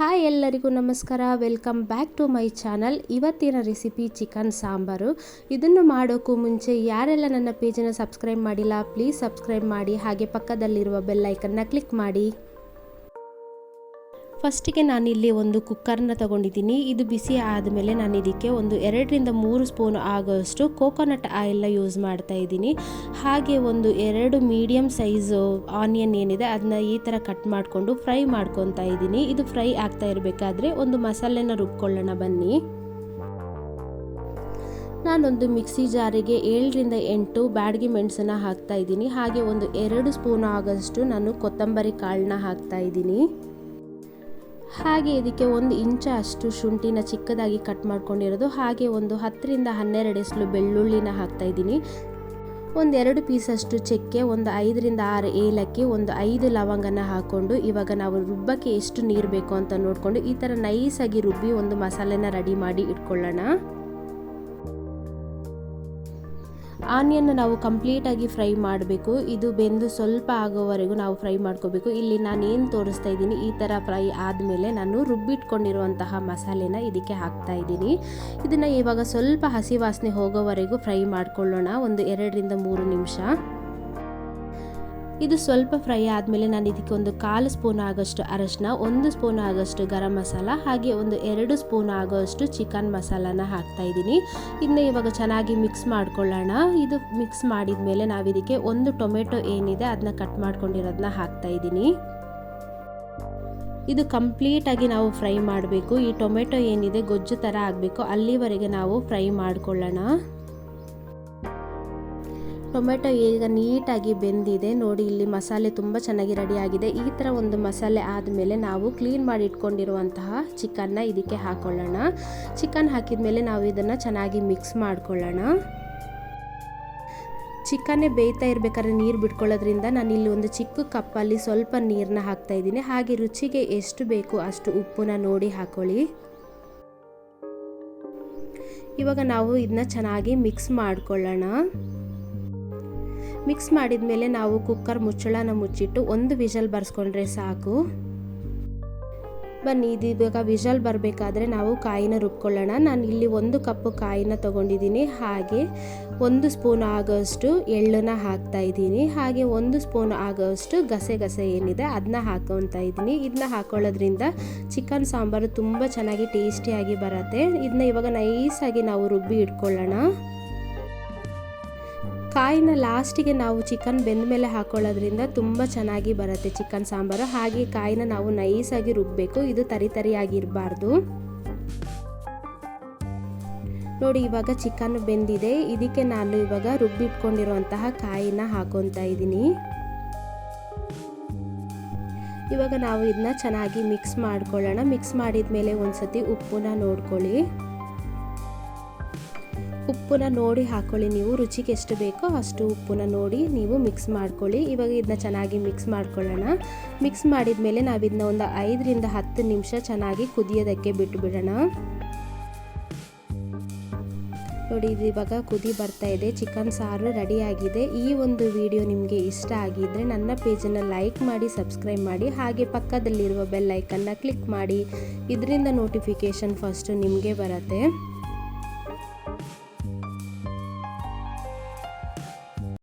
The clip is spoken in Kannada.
ಹಾಯ್ ಎಲ್ಲರಿಗೂ ನಮಸ್ಕಾರ, welcome back to my channel. ಇವತ್ತಿನ ರೆಸಿಪಿ ಚಿಕನ್ ಸಾಂಬಾರು. ಇದನ್ನು ಮಾಡೋಕ್ಕೂ ಮುಂಚೆ ಯಾರೆಲ್ಲ ನನ್ನ ಪೇಜನ್ನು ಸಬ್ಸ್ಕ್ರೈಬ್ ಮಾಡಿಲ್ಲ ಪ್ಲೀಸ್ ಸಬ್ಸ್ಕ್ರೈಬ್ ಮಾಡಿ, ಹಾಗೆ ಪಕ್ಕದಲ್ಲಿರುವ ಬೆಲ್ ಐಕನ್ನ ಕ್ಲಿಕ್ ಮಾಡಿ. ಫಸ್ಟಿಗೆ ನಾನಿಲ್ಲಿ ಒಂದು ಕುಕ್ಕರ್ನ ತಗೊಂಡಿದ್ದೀನಿ. ಇದು ಬಿಸಿ ಆದಮೇಲೆ ನಾನು ಇದಕ್ಕೆ ಒಂದು 2 ರಿಂದ 3 ಸ್ಪೂನ್ ಆಗೋಷ್ಟು ಕೋಕೋನಟ್ ಆಯಿಲ್ನ ಯೂಸ್ ಮಾಡ್ತಾ ಇದ್ದೀನಿ. ಹಾಗೆ ಒಂದು 2 ಮೀಡಿಯಮ್ ಸೈಜು ಆನಿಯನ್ ಏನಿದೆ ಅದನ್ನ ಈ ಥರ ಕಟ್ ಮಾಡಿಕೊಂಡು ಫ್ರೈ ಮಾಡ್ಕೊತಾ ಇದ್ದೀನಿ. ಇದು ಫ್ರೈ ಆಗ್ತಾ ಇರಬೇಕಾದ್ರೆ ಒಂದು ಮಸಾಲೆನ ರುಬ್ಕೊಳ್ಳೋಣ ಬನ್ನಿ. ನಾನೊಂದು ಮಿಕ್ಸಿ ಜಾರಿಗೆ 7 ರಿಂದ 8 ಬ್ಯಾಡಗಿ ಮೆಣಸನ್ನು ಹಾಕ್ತಾ ಇದ್ದೀನಿ. ಹಾಗೆ ಒಂದು 2 ಸ್ಪೂನ್ ಆಗೋಷ್ಟು ನಾನು ಕೊತ್ತಂಬರಿ ಕಾಳನ್ನ ಹಾಕ್ತಾ ಇದ್ದೀನಿ. ಹಾಗೆ ಇದಕ್ಕೆ 1 ಇಂಚ್ ಅಷ್ಟು ಶುಂಠಿನ ಚಿಕ್ಕದಾಗಿ ಕಟ್ ಮಾಡ್ಕೊಂಡಿರೋದು, ಹಾಗೆ ಒಂದು 10 ರಿಂದ 12 ಎಸಳು ಬೆಳ್ಳುಳ್ಳಿನ ಹಾಕ್ತಾ ಇದ್ದೀನಿ. ಒಂದು 2 ಪೀಸಷ್ಟು ಚಕ್ಕೆ, ಒಂದು 5 ರಿಂದ 6 ಏಲಕ್ಕಿ, ಒಂದು 5 ಲವಂಗನ ಹಾಕ್ಕೊಂಡು ಇವಾಗ ನಾವು ರುಬ್ಬಕ್ಕೆ ಎಷ್ಟು ನೀರು ಬೇಕು ಅಂತ ನೋಡಿಕೊಂಡು ಈ ಥರ ನೈಸಾಗಿ ರುಬ್ಬಿ ಒಂದು ಮಸಾಲೆನ ರೆಡಿ ಮಾಡಿ ಇಟ್ಕೊಳ್ಳೋಣ. ಆನಿಯನ್ನ ನಾವು ಕಂಪ್ಲೀಟಾಗಿ ಫ್ರೈ ಮಾಡಬೇಕು. ಇದು ಬೆಂದು ಸ್ವಲ್ಪ ಆಗೋವರೆಗೂ ನಾವು ಫ್ರೈ ಮಾಡ್ಕೋಬೇಕು. ಇಲ್ಲಿ ನಾನೇನು ತೋರಿಸ್ತಾ ಇದ್ದೀನಿ ಈ ಥರ ಫ್ರೈ ಆದಮೇಲೆ ನಾನು ರುಬ್ಬಿಟ್ಕೊಂಡಿರುವಂತಹ ಮಸಾಲೆನ ಇದಕ್ಕೆ ಹಾಕ್ತಾ ಇದ್ದೀನಿ. ಇದನ್ನು ಇವಾಗ ಸ್ವಲ್ಪ ಹಸಿ ವಾಸನೆ ಹೋಗೋವರೆಗೂ ಫ್ರೈ ಮಾಡ್ಕೊಳ್ಳೋಣ, ಒಂದು 2 ರಿಂದ 3 ನಿಮಿಷ. ಇದು ಸ್ವಲ್ಪ ಫ್ರೈ ಆದಮೇಲೆ ನಾನು ಇದಕ್ಕೆ ಒಂದು 1/4 ಸ್ಪೂನ್ ಆಗೋಷ್ಟು ಅರಶಿನ, 1 ಸ್ಪೂನ್ ಆಗೋಷ್ಟು ಗರಂ ಮಸಾಲ, ಹಾಗೆ ಒಂದು 2 ಸ್ಪೂನ್ ಆಗೋಷ್ಟು ಚಿಕನ್ ಮಸಾಲಾನ ಹಾಕ್ತಾ ಇದ್ದೀನಿ. ಇದನ್ನ ಇವಾಗ ಚೆನ್ನಾಗಿ ಮಿಕ್ಸ್ ಮಾಡ್ಕೊಳ್ಳೋಣ. ಇದು ಮಿಕ್ಸ್ ಮಾಡಿದ ಮೇಲೆ ನಾವು ಇದಕ್ಕೆ ಒಂದು ಟೊಮೆಟೊ ಏನಿದೆ ಅದನ್ನ ಕಟ್ ಮಾಡ್ಕೊಂಡಿರೋದನ್ನ ಹಾಕ್ತಾ ಇದ್ದೀನಿ. ಇದು ಕಂಪ್ಲೀಟಾಗಿ ನಾವು ಫ್ರೈ ಮಾಡಬೇಕು. ಈ ಟೊಮೆಟೊ ಏನಿದೆ ಗೊಜ್ಜು ಥರ ಆಗಬೇಕು, ಅಲ್ಲಿವರೆಗೆ ನಾವು ಫ್ರೈ ಮಾಡ್ಕೊಳ್ಳೋಣ. ಟೊಮೆಟೊ ಈಗ ನೀಟಾಗಿ ಬೆಂದಿದೆ ನೋಡಿ. ಇಲ್ಲಿ ಮಸಾಲೆ ತುಂಬ ಚೆನ್ನಾಗಿ ರೆಡಿ ಆಗಿದೆ. ಈ ಥರ ಒಂದು ಮಸಾಲೆ ಆದಮೇಲೆ ನಾವು ಕ್ಲೀನ್ ಮಾಡಿ ಇಟ್ಕೊಂಡಿರುವಂತಹ ಚಿಕನ್ನ ಇದಕ್ಕೆ ಹಾಕೊಳ್ಳೋಣ. ಚಿಕನ್ ಹಾಕಿದ ಮೇಲೆ ನಾವು ಇದನ್ನು ಚೆನ್ನಾಗಿ ಮಿಕ್ಸ್ ಮಾಡ್ಕೊಳ್ಳೋಣ. ಚಿಕನ್ನೇ ಬೇಯ್ತಾ ಇರಬೇಕಾದ್ರೆ ನೀರು ಬಿಟ್ಕೊಳ್ಳೋದ್ರಿಂದ ನಾನು ಇಲ್ಲಿ ಒಂದು ಚಿಕ್ಕ ಕಪ್ಪಲ್ಲಿ ಸ್ವಲ್ಪ ನೀರನ್ನ ಹಾಕ್ತಾ ಇದ್ದೀನಿ. ಹಾಗೆ ರುಚಿಗೆ ಎಷ್ಟು ಬೇಕು ಅಷ್ಟು ಉಪ್ಪನ್ನ ನೋಡಿ ಹಾಕೊಳ್ಳಿ. ಇವಾಗ ನಾವು ಇದನ್ನ ಚೆನ್ನಾಗಿ ಮಿಕ್ಸ್ ಮಾಡ್ಕೊಳ್ಳೋಣ. ಮಿಕ್ಸ್ ಮಾಡಿದ ಮೇಲೆ ನಾವು ಕುಕ್ಕರ್ ಮುಚ್ಚಳನ ಮುಚ್ಚಿಟ್ಟು 1 ವಿಷಲ್ ಬರ್ಸ್ಕೊಂಡ್ರೆ ಸಾಕು. ಬನ್ನಿ, ಇದು ಇವಾಗ ವಿಷಲ್ ಬರಬೇಕಾದ್ರೆ ನಾವು ಕಾಯಿನ ರುಬ್ಕೊಳ್ಳೋಣ. ನಾನು ಇಲ್ಲಿ 1 ಕಪ್ಪು ಕಾಯಿನ ತೊಗೊಂಡಿದ್ದೀನಿ. ಹಾಗೆ 1 ಸ್ಪೂನ್ ಆಗೋಷ್ಟು ಎಳ್ಳನ್ನ ಹಾಕ್ತಾ ಇದ್ದೀನಿ. ಹಾಗೆ 1 ಸ್ಪೂನ್ ಆಗೋಷ್ಟು ಗಸೆ ಏನಿದೆ ಅದನ್ನ ಹಾಕೊತಾ ಇದ್ದೀನಿ. ಇದನ್ನ ಹಾಕೊಳ್ಳೋದ್ರಿಂದ ಚಿಕನ್ ಸಾಂಬಾರು ತುಂಬ ಚೆನ್ನಾಗಿ ಟೇಸ್ಟಿಯಾಗಿ ಬರುತ್ತೆ. ಇದನ್ನ ಇವಾಗ ನೈಸಾಗಿ ನಾವು ರುಬ್ಬಿ ಇಟ್ಕೊಳ್ಳೋಣ. ಕಾಯಿನ ಲಾಸ್ಟಿಗೆ ನಾವು ಚಿಕನ್ ಬೆಂದ ಮೇಲೆ ಹಾಕೊಳ್ಳೋದ್ರಿಂದ ತುಂಬ ಚೆನ್ನಾಗಿ ಬರುತ್ತೆ ಚಿಕನ್ ಸಾಂಬಾರು. ಹಾಗೆ ಕಾಯಿನ ನಾವು ನೈಸಾಗಿ ರುಬ್ಬಬೇಕು, ಇದು ತರಿಯಾಗಿರಬಾರ್ದು ನೋಡಿ. ಇವಾಗ ಚಿಕನ್ ಬೆಂದಿದೆ. ಇದಕ್ಕೆ ನಾನು ಇವಾಗ ರುಬ್ಬಿಟ್ಕೊಂಡಿರುವಂತಹ ಕಾಯಿನ ಹಾಕೊತಾ ಇದ್ದೀನಿ. ಇವಾಗ ನಾವು ಇದನ್ನ ಚೆನ್ನಾಗಿ ಮಿಕ್ಸ್ ಮಾಡ್ಕೊಳ್ಳೋಣ. ಮಿಕ್ಸ್ ಮಾಡಿದ ಮೇಲೆ ಒಂದ್ಸತಿ ಉಪ್ಪನ್ನ ನೋಡ್ಕೊಳ್ಳಿ. ಉಪ್ಪನ್ನ ನೋಡಿ ಹಾಕೊಳ್ಳಿ. ನೀವು ರುಚಿಗೆ ಎಷ್ಟು ಬೇಕೋ ಅಷ್ಟು ಉಪ್ಪನ್ನ ನೋಡಿ ನೀವು ಮಿಕ್ಸ್ ಮಾಡ್ಕೊಳ್ಳಿ. ಇವಾಗ ಇದನ್ನ ಚೆನ್ನಾಗಿ ಮಿಕ್ಸ್ ಮಾಡ್ಕೊಳ್ಳೋಣ. ಮಿಕ್ಸ್ ಮಾಡಿದ ಮೇಲೆ ನಾವು ಇದನ್ನ ಒಂದು 5 ರಿಂದ 10 ನಿಮಿಷ ಚೆನ್ನಾಗಿ ಕುದಿಯೋದಕ್ಕೆ ಬಿಟ್ಟುಬಿಡೋಣ. ನೋಡಿ, ಇದು ಇವಾಗ ಕುದಿ ಬರ್ತಾ ಇದೆ. ಚಿಕನ್ ಸಾರು ರೆಡಿಯಾಗಿದೆ. ಈ ಒಂದು ವಿಡಿಯೋ ನಿಮಗೆ ಇಷ್ಟ ಆಗಿದ್ದರೆ ನನ್ನ ಪೇಜನ್ನು ಲೈಕ್ ಮಾಡಿ, ಸಬ್ಸ್ಕ್ರೈಬ್ ಮಾಡಿ, ಹಾಗೆ ಪಕ್ಕದಲ್ಲಿರುವ ಬೆಲ್ ಐಕನ್ನ ಕ್ಲಿಕ್ ಮಾಡಿ. ಇದರಿಂದ ನೋಟಿಫಿಕೇಷನ್ ಫಸ್ಟು ನಿಮಗೆ ಬರುತ್ತೆ.